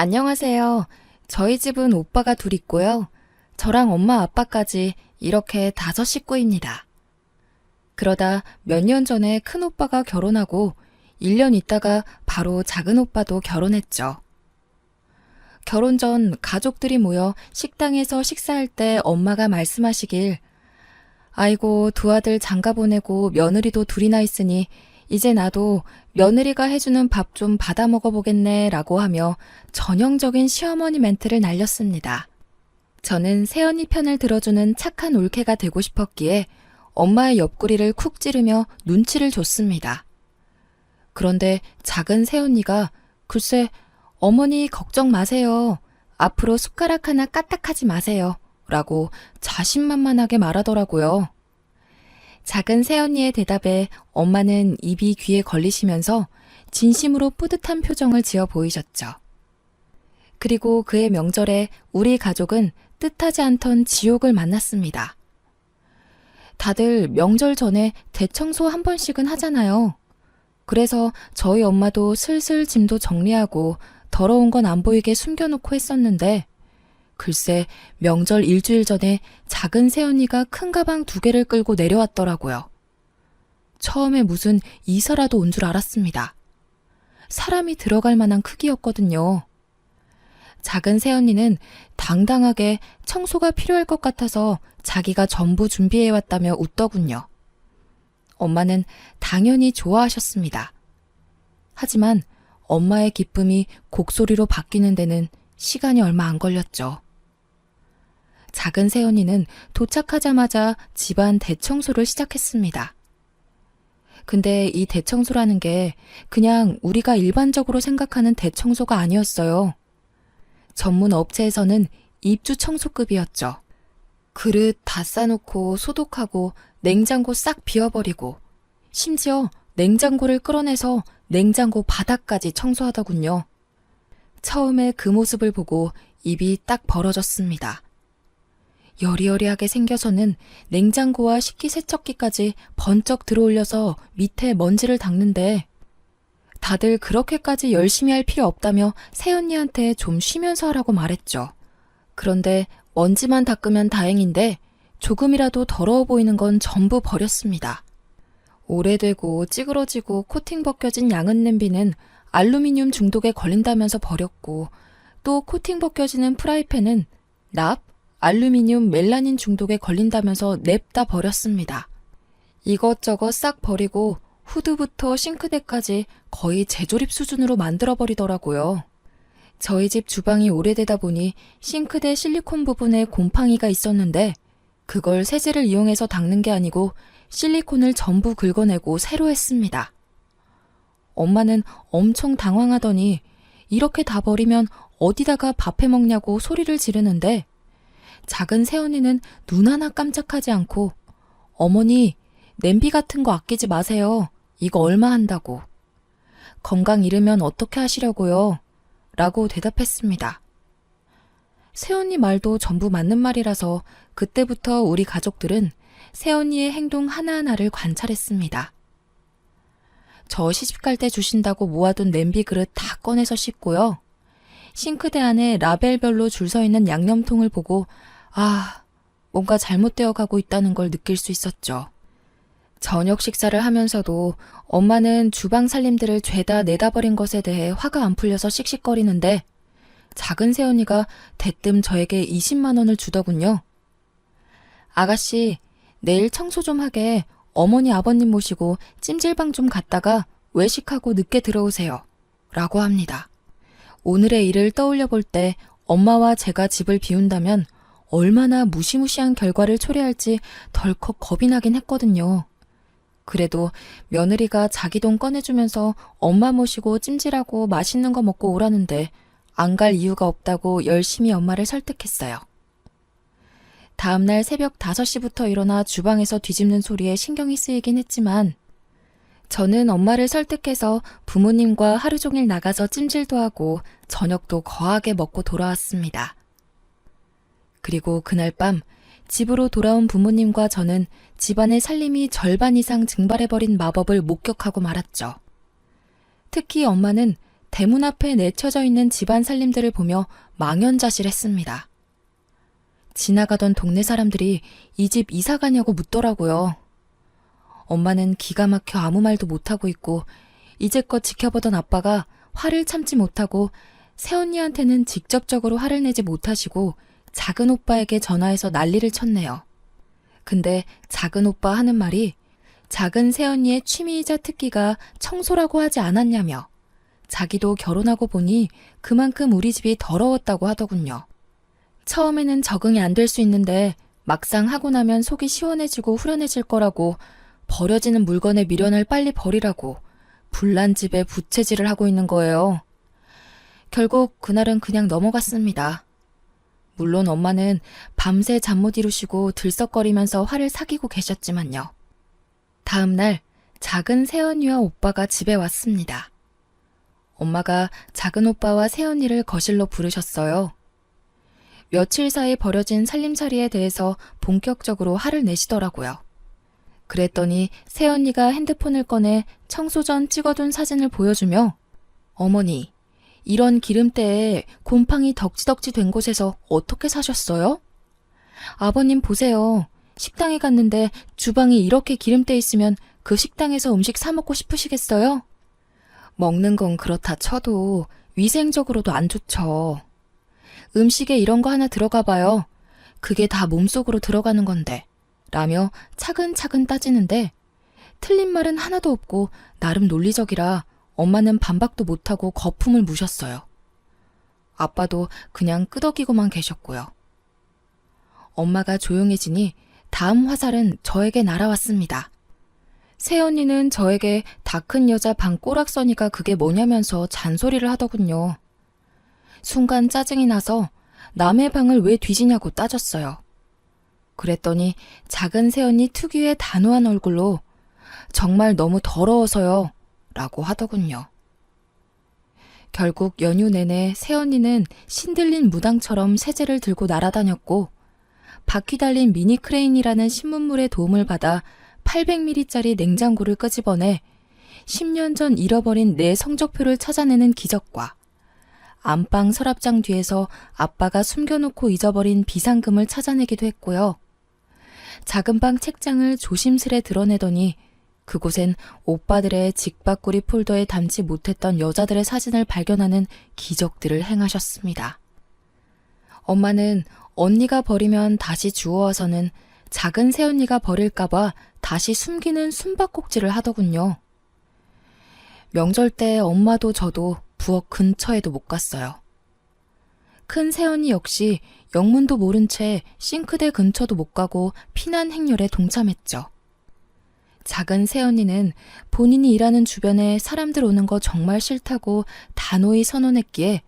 안녕하세요. 저희 집은 오빠가 둘 있고요. 저랑 엄마 아빠까지 이렇게 5식구입니다. 그러다 몇 년 전에 큰 오빠가 결혼하고 1년 있다가 바로 작은 오빠도 결혼했죠. 결혼 전 가족들이 모여 식당에서 식사할 때 엄마가 말씀하시길 아이고 두 아들 장가 보내고 며느리도 둘이나 있으니 이제 나도 며느리가 해주는 밥 좀 받아 먹어보겠네 라고 하며 전형적인 시어머니 멘트를 날렸습니다. 저는 새언니 편을 들어주는 착한 올케가 되고 싶었기에 엄마의 옆구리를 쿡 찌르며 눈치를 줬습니다. 그런데 작은 새언니가 글쎄 어머니 걱정 마세요. 앞으로 숟가락 하나 까딱하지 마세요. 라고 자신만만하게 말하더라고요. 작은 새언니의 대답에 엄마는 입이 귀에 걸리시면서 진심으로 뿌듯한 표정을 지어 보이셨죠. 그리고 그의 명절에 우리 가족은 뜻하지 않던 지옥을 만났습니다. 다들 명절 전에 대청소 한 번씩은 하잖아요. 그래서 저희 엄마도 슬슬 짐도 정리하고 더러운 건 안 보이게 숨겨놓고 했었는데 글쎄 명절 일주일 전에 작은 새언니가 큰 가방 2개를 끌고 내려왔더라고요. 처음에 무슨 이사라도 온 줄 알았습니다. 사람이 들어갈 만한 크기였거든요. 작은 새언니는 당당하게 청소가 필요할 것 같아서 자기가 전부 준비해왔다며 웃더군요. 엄마는 당연히 좋아하셨습니다. 하지만 엄마의 기쁨이 곡소리로 바뀌는 데는 시간이 얼마 안 걸렸죠. 작은 새언니는 도착하자마자 집안 대청소를 시작했습니다. 근데 이 대청소라는 게 그냥 우리가 일반적으로 생각하는 대청소가 아니었어요. 전문 업체에서는 입주 청소급이었죠. 그릇 다 싸놓고 소독하고 냉장고 싹 비워버리고 심지어 냉장고를 끌어내서 냉장고 바닥까지 청소하더군요. 처음에 그 모습을 보고 입이 딱 벌어졌습니다. 여리여리하게 생겨서는 냉장고와 식기세척기까지 번쩍 들어올려서 밑에 먼지를 닦는데 다들 그렇게까지 열심히 할 필요 없다며 새언니한테 좀 쉬면서 하라고 말했죠. 그런데 먼지만 닦으면 다행인데 조금이라도 더러워 보이는 건 전부 버렸습니다. 오래되고 찌그러지고 코팅 벗겨진 양은 냄비는 알루미늄 중독에 걸린다면서 버렸고 또 코팅 벗겨지는 프라이팬은 납, 알루미늄 멜라닌 중독에 걸린다면서 냅다 버렸습니다. 이것저것 싹 버리고 후드부터 싱크대까지 거의 재조립 수준으로 만들어버리더라고요. 저희 집 주방이 오래되다 보니 싱크대 실리콘 부분에 곰팡이가 있었는데 그걸 세제를 이용해서 닦는 게 아니고 실리콘을 전부 긁어내고 새로 했습니다. 엄마는 엄청 당황하더니 이렇게 다 버리면 어디다가 밥 해먹냐고 소리를 지르는데 작은 새언니는 눈 하나 깜짝하지 않고 어머니 냄비 같은 거 아끼지 마세요. 이거 얼마 한다고. 건강 잃으면 어떻게 하시려고요? 라고 대답했습니다. 새언니 말도 전부 맞는 말이라서 그때부터 우리 가족들은 새언니의 행동 하나하나를 관찰했습니다. 저 시집갈 때 주신다고 모아둔 냄비 그릇 다 꺼내서 씻고요. 싱크대 안에 라벨별로 줄 서 있는 양념통을 보고 뭔가 잘못되어 가고 있다는 걸 느낄 수 있었죠. 저녁 식사를 하면서도 엄마는 주방 살림들을 죄다 내다 버린 것에 대해 화가 안 풀려서 씩씩거리는데 작은 새언니가 대뜸 저에게 20만 원을 주더군요. 아가씨, 내일 청소 좀 하게 어머니 아버님 모시고 찜질방 좀 갔다가 외식하고 늦게 들어오세요. 라고 합니다. 오늘의 일을 떠올려 볼 때 엄마와 제가 집을 비운다면 얼마나 무시무시한 결과를 초래할지 덜컥 겁이 나긴 했거든요. 그래도 며느리가 자기 돈 꺼내주면서 엄마 모시고 찜질하고 맛있는 거 먹고 오라는데 안 갈 이유가 없다고 열심히 엄마를 설득했어요. 다음날 새벽 5시부터 일어나 주방에서 뒤집는 소리에 신경이 쓰이긴 했지만 저는 엄마를 설득해서 부모님과 하루 종일 나가서 찜질도 하고 저녁도 거하게 먹고 돌아왔습니다. 그리고 그날 밤 집으로 돌아온 부모님과 저는 집안의 살림이 절반 이상 증발해버린 마법을 목격하고 말았죠. 특히 엄마는 대문 앞에 내쳐져 있는 집안 살림들을 보며 망연자실했습니다. 지나가던 동네 사람들이 이 집 이사 가냐고 묻더라고요. 엄마는 기가 막혀 아무 말도 못하고 있고 이제껏 지켜보던 아빠가 화를 참지 못하고 새언니한테는 직접적으로 화를 내지 못하시고 작은 오빠에게 전화해서 난리를 쳤네요. 근데 작은 오빠 하는 말이 작은 새언니의 취미이자 특기가 청소라고 하지 않았냐며 자기도 결혼하고 보니 그만큼 우리 집이 더러웠다고 하더군요. 처음에는 적응이 안 될 수 있는데 막상 하고 나면 속이 시원해지고 후련해질 거라고 버려지는 물건의 미련을 빨리 버리라고 불난 집에 부채질을 하고 있는 거예요. 결국 그날은 그냥 넘어갔습니다. 물론 엄마는 밤새 잠 못 이루시고 들썩거리면서 화를 사귀고 계셨지만요. 다음 날 작은 새언니와 오빠가 집에 왔습니다. 엄마가 작은 오빠와 새언니를 거실로 부르셨어요. 며칠 사이 벌어진 살림살이에 대해서 본격적으로 화를 내시더라고요. 그랬더니 새언니가 핸드폰을 꺼내 청소 전 찍어둔 사진을 보여주며 어머니, 이런 기름때에 곰팡이 덕지덕지 된 곳에서 어떻게 사셨어요? 아버님 보세요. 식당에 갔는데 주방이 이렇게 기름때 있으면 그 식당에서 음식 사 먹고 싶으시겠어요? 먹는 건 그렇다 쳐도 위생적으로도 안 좋죠. 음식에 이런 거 하나 들어가 봐요. 그게 다 몸속으로 들어가는 건데. 라며 차근차근 따지는데 틀린 말은 하나도 없고 나름 논리적이라 엄마는 반박도 못하고 거품을 무셨어요. 아빠도 그냥 끄덕이고만 계셨고요. 엄마가 조용해지니 다음 화살은 저에게 날아왔습니다. 새언니는 저에게 다 큰 여자 방 꼬락서니가 그게 뭐냐면서 잔소리를 하더군요. 순간 짜증이 나서 남의 방을 왜 뒤지냐고 따졌어요. 그랬더니 작은 새언니 특유의 단호한 얼굴로 정말 너무 더러워서요 라고 하더군요. 결국 연휴 내내 새언니는 신들린 무당처럼 세제를 들고 날아다녔고 바퀴 달린 미니 크레인이라는 신문물의 도움을 받아 800ml짜리 냉장고를 끄집어내 10년 전 잃어버린 내 성적표를 찾아내는 기적과 안방 서랍장 뒤에서 아빠가 숨겨놓고 잊어버린 비상금을 찾아내기도 했고요. 작은 방 책장을 조심스레 드러내더니 그곳엔 오빠들의 직바꾸리 폴더에 담지 못했던 여자들의 사진을 발견하는 기적들을 행하셨습니다. 엄마는 언니가 버리면 다시 주워와서는 작은 새언니가 버릴까봐 다시 숨기는 숨바꼭질을 하더군요. 명절 때 엄마도 저도 부엌 근처에도 못 갔어요. 큰 새언니 역시 영문도 모른 채 싱크대 근처도 못 가고 피난 행렬에 동참했죠. 작은 새언니는 본인이 일하는 주변에 사람들 오는 거 정말 싫다고 단호히 선언했기에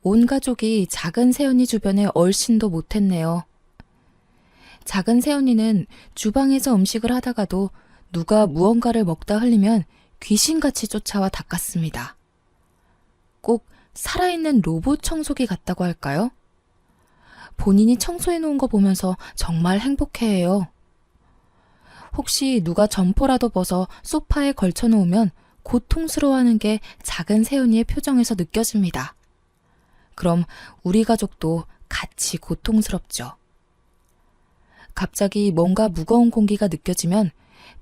온 가족이 작은 새언니 주변에 얼씬도 못했네요. 작은 새언니는 주방에서 음식을 하다가도 누가 무언가를 먹다 흘리면 귀신같이 쫓아와 닦았습니다. 꼭 살아있는 로봇 청소기 같다고 할까요? 본인이 청소해놓은 거 보면서 정말 행복해해요. 혹시 누가 점퍼라도 벗어 소파에 걸쳐놓으면 고통스러워하는 게 작은 새언니의 표정에서 느껴집니다. 그럼 우리 가족도 같이 고통스럽죠. 갑자기 뭔가 무거운 공기가 느껴지면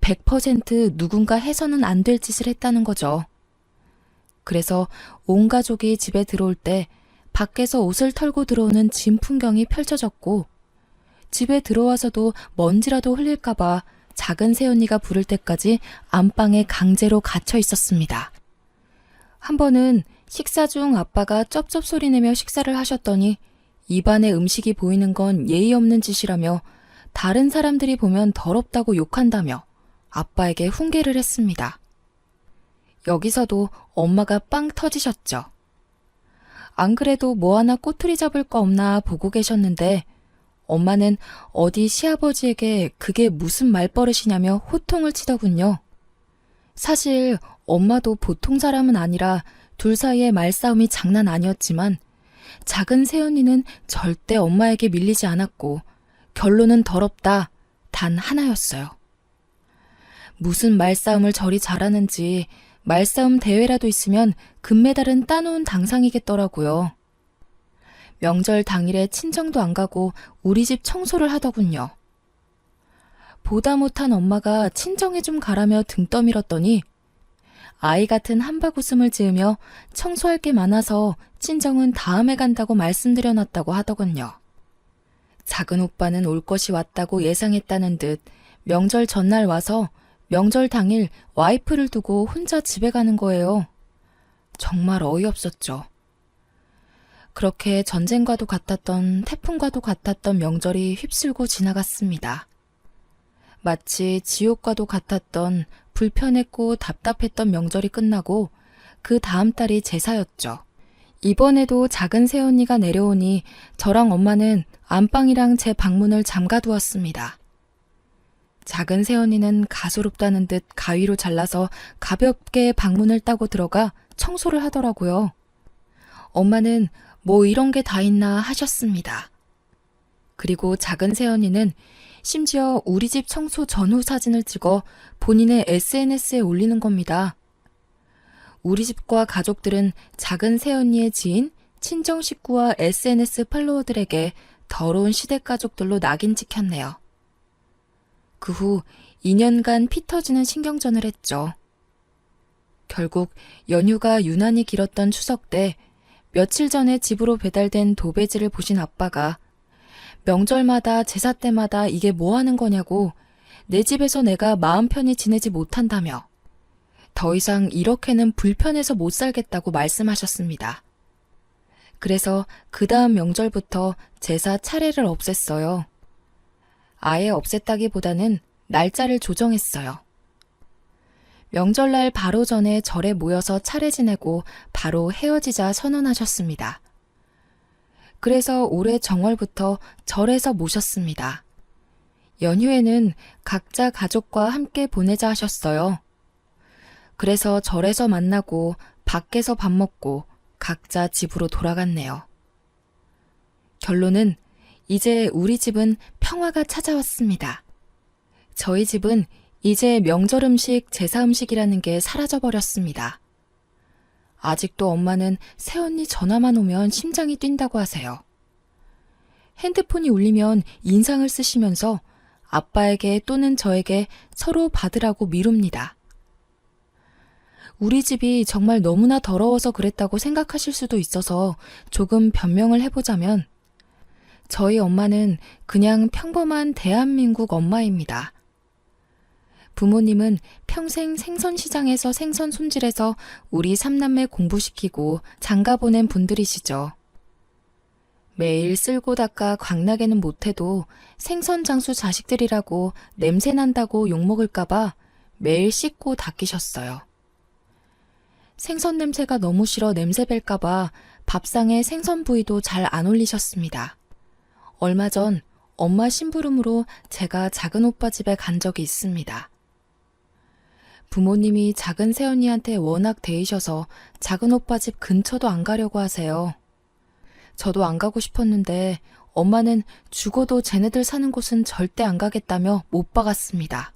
100% 누군가 해서는 안 될 짓을 했다는 거죠. 그래서 온 가족이 집에 들어올 때 밖에서 옷을 털고 들어오는 진 풍경이 펼쳐졌고 집에 들어와서도 먼지라도 흘릴까봐 작은 새언니가 부를 때까지 안방에 강제로 갇혀 있었습니다. 한 번은 식사 중 아빠가 쩝쩝 소리 내며 식사를 하셨더니 입안에 음식이 보이는 건 예의 없는 짓이라며 다른 사람들이 보면 더럽다고 욕한다며 아빠에게 훈계를 했습니다. 여기서도 엄마가 빵 터지셨죠. 안 그래도 뭐 하나 꼬투리 잡을 거 없나 보고 계셨는데 엄마는 어디 시아버지에게 그게 무슨 말버릇이냐며 호통을 치더군요. 사실 엄마도 보통 사람은 아니라 둘 사이의 말싸움이 장난 아니었지만 작은 새언니는 절대 엄마에게 밀리지 않았고 결론은 더럽다 단 하나였어요. 무슨 말싸움을 저리 잘하는지 말싸움 대회라도 있으면 금메달은 따놓은 당상이겠더라고요. 명절 당일에 친정도 안 가고 우리 집 청소를 하더군요. 보다 못한 엄마가 친정에 좀 가라며 등 떠밀었더니 아이 같은 한바구음을 지으며 청소할 게 많아서 친정은 다음에 간다고 말씀드려놨다고 하더군요. 작은 오빠는 올 것이 왔다고 예상했다는 듯 명절 전날 와서 명절 당일 와이프를 두고 혼자 집에 가는 거예요. 정말 어이없었죠. 그렇게 전쟁과도 같았던 태풍과도 같았던 명절이 휩쓸고 지나갔습니다. 마치 지옥과도 같았던 불편했고 답답했던 명절이 끝나고 그 다음 달이 제사였죠. 이번에도 작은 새언니가 내려오니 저랑 엄마는 안방이랑 제 방문을 잠가두었습니다. 작은 새언니는 가소롭다는 듯 가위로 잘라서 가볍게 방문을 따고 들어가 청소를 하더라고요. 엄마는 뭐 이런 게 다 있나 하셨습니다. 그리고 작은 새언니는 심지어 우리 집 청소 전후 사진을 찍어 본인의 SNS에 올리는 겁니다. 우리 집과 가족들은 작은 새언니의 지인, 친정 식구와 SNS 팔로워들에게 더러운 시댁 가족들로 낙인 찍혔네요. 그 후 2년간 피 터지는 신경전을 했죠. 결국 연휴가 유난히 길었던 추석 때 며칠 전에 집으로 배달된 도배지를 보신 아빠가 명절마다 제사 때마다 이게 뭐 하는 거냐고 내 집에서 내가 마음 편히 지내지 못한다며 더 이상 이렇게는 불편해서 못 살겠다고 말씀하셨습니다. 그래서 그 다음 명절부터 제사 차례를 없앴어요. 아예 없앴다기보다는 날짜를 조정했어요. 명절날 바로 전에 절에 모여서 차례 지내고 바로 헤어지자 선언하셨습니다. 그래서 올해 정월부터 절에서 모셨습니다. 연휴에는 각자 가족과 함께 보내자 하셨어요. 그래서 절에서 만나고 밖에서 밥 먹고 각자 집으로 돌아갔네요. 결론은 이제 우리 집은 평화가 찾아왔습니다. 저희 집은 이제 명절 음식, 제사 음식이라는 게 사라져버렸습니다. 아직도 엄마는 새언니 전화만 오면 심장이 뛴다고 하세요. 핸드폰이 울리면 인상을 쓰시면서 아빠에게 또는 저에게 서로 받으라고 미룹니다. 우리 집이 정말 너무나 더러워서 그랬다고 생각하실 수도 있어서 조금 변명을 해보자면 저희 엄마는 그냥 평범한 대한민국 엄마입니다. 부모님은 평생 생선시장에서 생선 손질해서 우리 삼남매 공부시키고 장가 보낸 분들이시죠. 매일 쓸고 닦아 광나게는 못해도 생선 장수 자식들이라고 냄새 난다고 욕먹을까봐 매일 씻고 닦이셨어요. 생선 냄새가 너무 싫어 냄새 뺄까봐 밥상에 생선 부위도 잘 안 올리셨습니다. 얼마 전 엄마 심부름으로 제가 작은 오빠 집에 간 적이 있습니다. 부모님이 작은 새언니한테 워낙 대이셔서 작은 오빠 집 근처도 안 가려고 하세요. 저도 안 가고 싶었는데 엄마는 죽어도 쟤네들 사는 곳은 절대 안 가겠다며 못 박았습니다.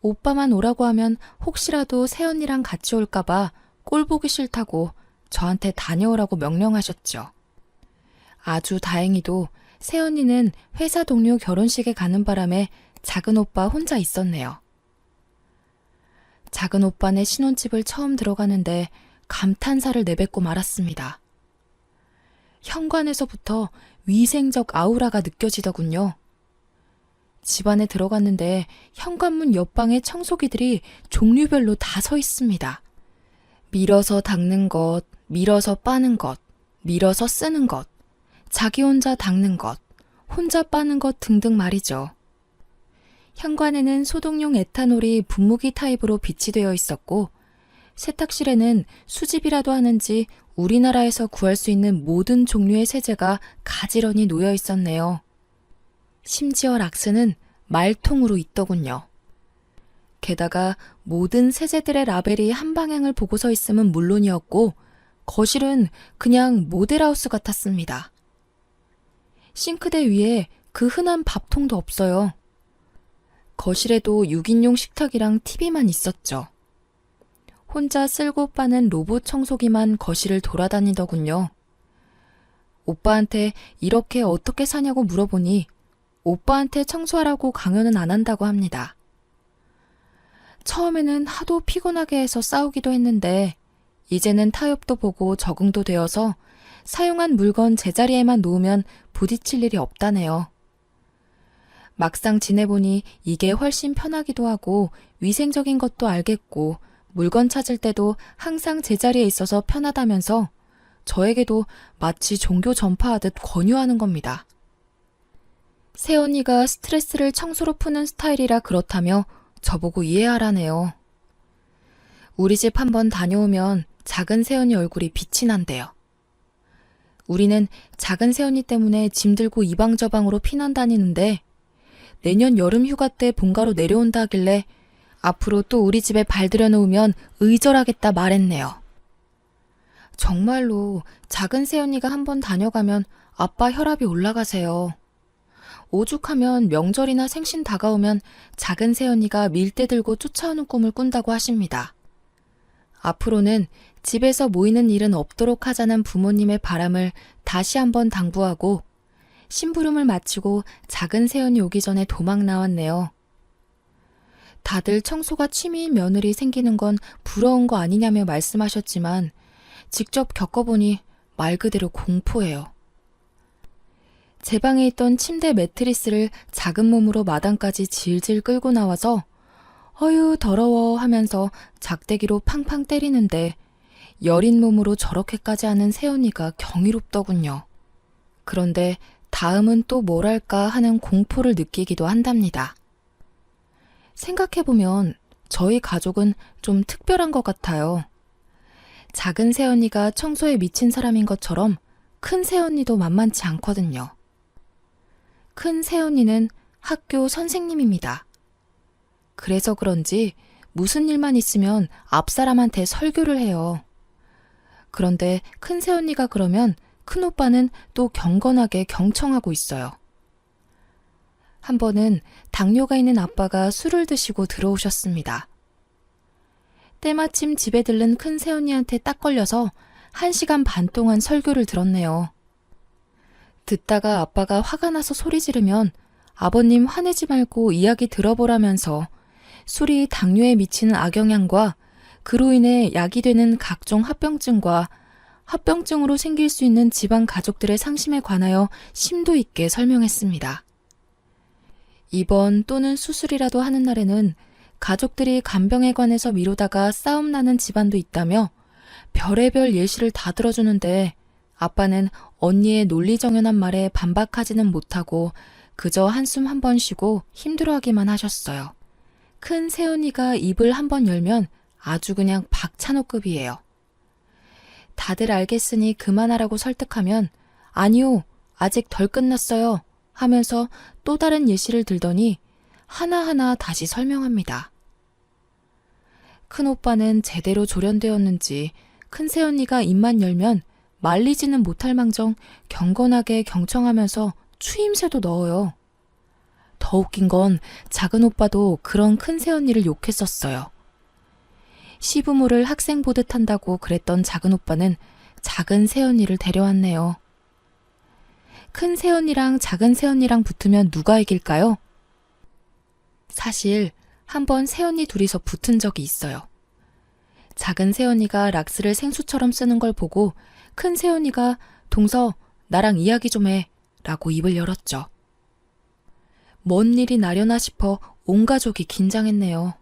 오빠만 오라고 하면 혹시라도 새언니랑 같이 올까봐 꼴 보기 싫다고 저한테 다녀오라고 명령하셨죠. 아주 다행히도 새언니는 회사 동료 결혼식에 가는 바람에 작은 오빠 혼자 있었네요. 작은 오빠네 신혼집을 처음 들어가는데 감탄사를 내뱉고 말았습니다. 현관에서부터 위생적 아우라가 느껴지더군요. 집안에 들어갔는데 현관문 옆방에 청소기들이 종류별로 다 서 있습니다. 밀어서 닦는 것, 밀어서 빠는 것, 밀어서 쓰는 것, 자기 혼자 닦는 것, 혼자 빠는 것 등등 말이죠. 현관에는 소독용 에탄올이 분무기 타입으로 비치되어 있었고 세탁실에는 수집이라도 하는지 우리나라에서 구할 수 있는 모든 종류의 세제가 가지런히 놓여 있었네요. 심지어 락스는 말통으로 있더군요. 게다가 모든 세제들의 라벨이 한 방향을 보고 서 있음은 물론이었고 거실은 그냥 모델하우스 같았습니다. 싱크대 위에 그 흔한 밥통도 없어요. 거실에도 6인용 식탁이랑 TV만 있었죠. 혼자 쓸고 빠는 로봇 청소기만 거실을 돌아다니더군요. 오빠한테 이렇게 어떻게 사냐고 물어보니 오빠한테 청소하라고 강요는 안 한다고 합니다. 처음에는 하도 피곤하게 해서 싸우기도 했는데 이제는 타협도 보고 적응도 되어서 사용한 물건 제자리에만 놓으면 부딪힐 일이 없다네요. 막상 지내보니 이게 훨씬 편하기도 하고 위생적인 것도 알겠고 물건 찾을 때도 항상 제자리에 있어서 편하다면서 저에게도 마치 종교 전파하듯 권유하는 겁니다. 새언니가 스트레스를 청소로 푸는 스타일이라 그렇다며 저보고 이해하라네요. 우리 집 한번 다녀오면 작은 새언니 얼굴이 빛이 난대요. 우리는 작은 새언니 때문에 짐 들고 이방저방으로 피난 다니는데 내년 여름 휴가 때 본가로 내려온다 하길래 앞으로 또 우리 집에 발 들여놓으면 의절하겠다 말했네요. 정말로 작은 새언니가 한번 다녀가면 아빠 혈압이 올라가세요. 오죽하면 명절이나 생신 다가오면 작은 새언니가 밀대 들고 쫓아오는 꿈을 꾼다고 하십니다. 앞으로는 집에서 모이는 일은 없도록 하자는 부모님의 바람을 다시 한번 당부하고 심부름을 마치고 작은 새언니 오기 전에 도망 나왔네요. 다들 청소가 취미인 며느리 생기는 건 부러운 거 아니냐며 말씀하셨지만 직접 겪어보니 말 그대로 공포예요. 제 방에 있던 침대 매트리스를 작은 몸으로 마당까지 질질 끌고 나와서 어휴 더러워 하면서 작대기로 팡팡 때리는데 여린 몸으로 저렇게까지 하는 새언니가 경이롭더군요. 그런데 다음은 또 뭘 할까 하는 공포를 느끼기도 한답니다. 생각해보면 저희 가족은 좀 특별한 것 같아요. 작은 새언니가 청소에 미친 사람인 것처럼 큰 새언니도 만만치 않거든요. 큰 새언니는 학교 선생님입니다. 그래서 그런지 무슨 일만 있으면 앞사람한테 설교를 해요. 그런데 큰 새언니가 그러면 큰오빠는 또 경건하게 경청하고 있어요. 한 번은 당뇨가 있는 아빠가 술을 드시고 들어오셨습니다. 때마침 집에 들른 큰 새언니한테 딱 걸려서 1시간 반 동안 설교를 들었네요. 듣다가 아빠가 화가 나서 소리 지르면 아버님 화내지 말고 이야기 들어보라면서 술이 당뇨에 미치는 악영향과 그로 인해 약이 되는 각종 합병증과 합병증으로 생길 수 있는 집안 가족들의 상심에 관하여 심도 있게 설명했습니다. 입원 또는 수술이라도 하는 날에는 가족들이 간병에 관해서 미루다가 싸움 나는 집안도 있다며 별의별 예시를 다 들어주는데 아빠는 언니의 논리정연한 말에 반박하지는 못하고 그저 한숨 한 번 쉬고 힘들어하기만 하셨어요. 큰 새언니가 입을 한 번 열면 아주 그냥 박찬호급이에요. 다들 알겠으니 그만하라고 설득하면 아니요, 아직 덜 끝났어요 하면서 또 다른 예시를 들더니 하나하나 다시 설명합니다. 큰오빠는 제대로 조련되었는지 큰 새언니가 입만 열면 말리지는 못할 망정 경건하게 경청하면서 추임새도 넣어요. 더 웃긴 건 작은 오빠도 그런 큰 새언니를 욕했었어요. 시부모를 학생 보듯 한다고 그랬던 작은 오빠는 작은 새언니를 데려왔네요. 큰 새언니랑 작은 새언니랑 붙으면 누가 이길까요? 사실 한번 새언니 둘이서 붙은 적이 있어요. 작은 새언니가 락스를 생수처럼 쓰는 걸 보고 큰 새언니가 동서 나랑 이야기 좀 해 라고 입을 열었죠. 뭔 일이 나려나 싶어 온 가족이 긴장했네요.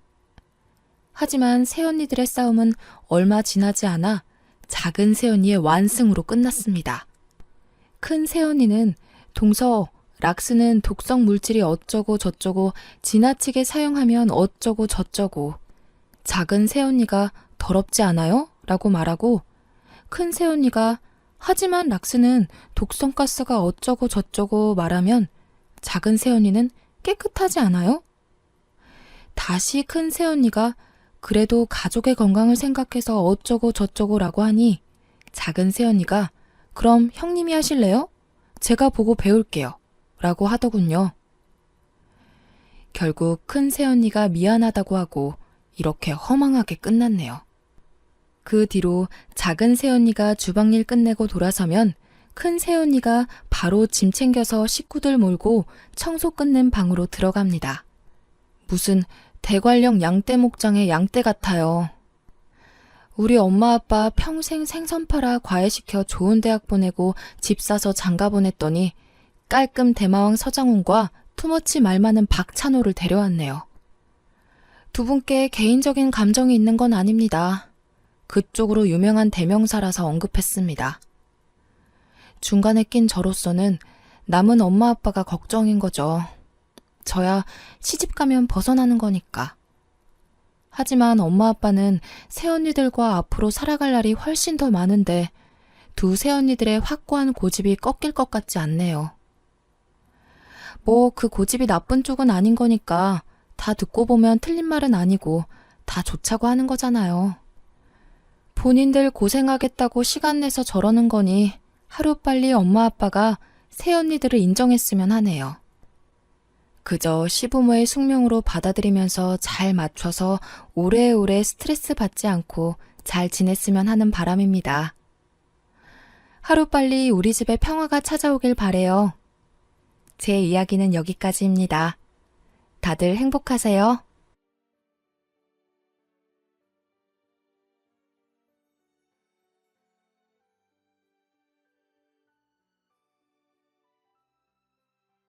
하지만 새언니들의 싸움은 얼마 지나지 않아 작은 새언니의 완승으로 끝났습니다. 큰 새언니는 동서 락스는 독성 물질이 어쩌고 저쩌고 지나치게 사용하면 어쩌고 저쩌고 작은 새언니가 더럽지 않아요? 라고 말하고 큰 새언니가 하지만 락스는 독성가스가 어쩌고 저쩌고 말하면 작은 새언니는 깨끗하지 않아요? 다시 큰 새언니가 그래도 가족의 건강을 생각해서 어쩌고 저쩌고 라고 하니 작은 새언니가 그럼 형님이 하실래요? 제가 보고 배울게요 라고 하더군요. 결국 큰 새언니가 미안하다고 하고 이렇게 허망하게 끝났네요. 그 뒤로 작은 새언니가 주방일 끝내고 돌아서면 큰 새언니가 바로 짐 챙겨서 식구들 몰고 청소 끝낸 방으로 들어갑니다. 무슨 대관령 양떼 목장의 양떼 같아요. 우리 엄마 아빠 평생 생선 팔아 과외시켜 좋은 대학 보내고 집 사서 장가 보냈더니 깔끔 대마왕 서장훈과 투머치 말 많은 박찬호를 데려왔네요. 두 분께 개인적인 감정이 있는 건 아닙니다. 그쪽으로 유명한 대명사라서 언급했습니다. 중간에 낀 저로서는 남은 엄마 아빠가 걱정인 거죠. 저야 시집 가면 벗어나는 거니까. 하지만 엄마 아빠는 새언니들과 앞으로 살아갈 날이 훨씬 더 많은데 두 새언니들의 확고한 고집이 꺾일 것 같지 않네요. 뭐 그 고집이 나쁜 쪽은 아닌 거니까 다 듣고 보면 틀린 말은 아니고 다 좋자고 하는 거잖아요. 본인들 고생하겠다고 시간 내서 저러는 거니 하루빨리 엄마 아빠가 새언니들을 인정했으면 하네요. 그저 시부모의 숙명으로 받아들이면서 잘 맞춰서 오래오래 스트레스 받지 않고 잘 지냈으면 하는 바람입니다. 하루빨리 우리 집에 평화가 찾아오길 바래요. 제 이야기는 여기까지입니다. 다들 행복하세요.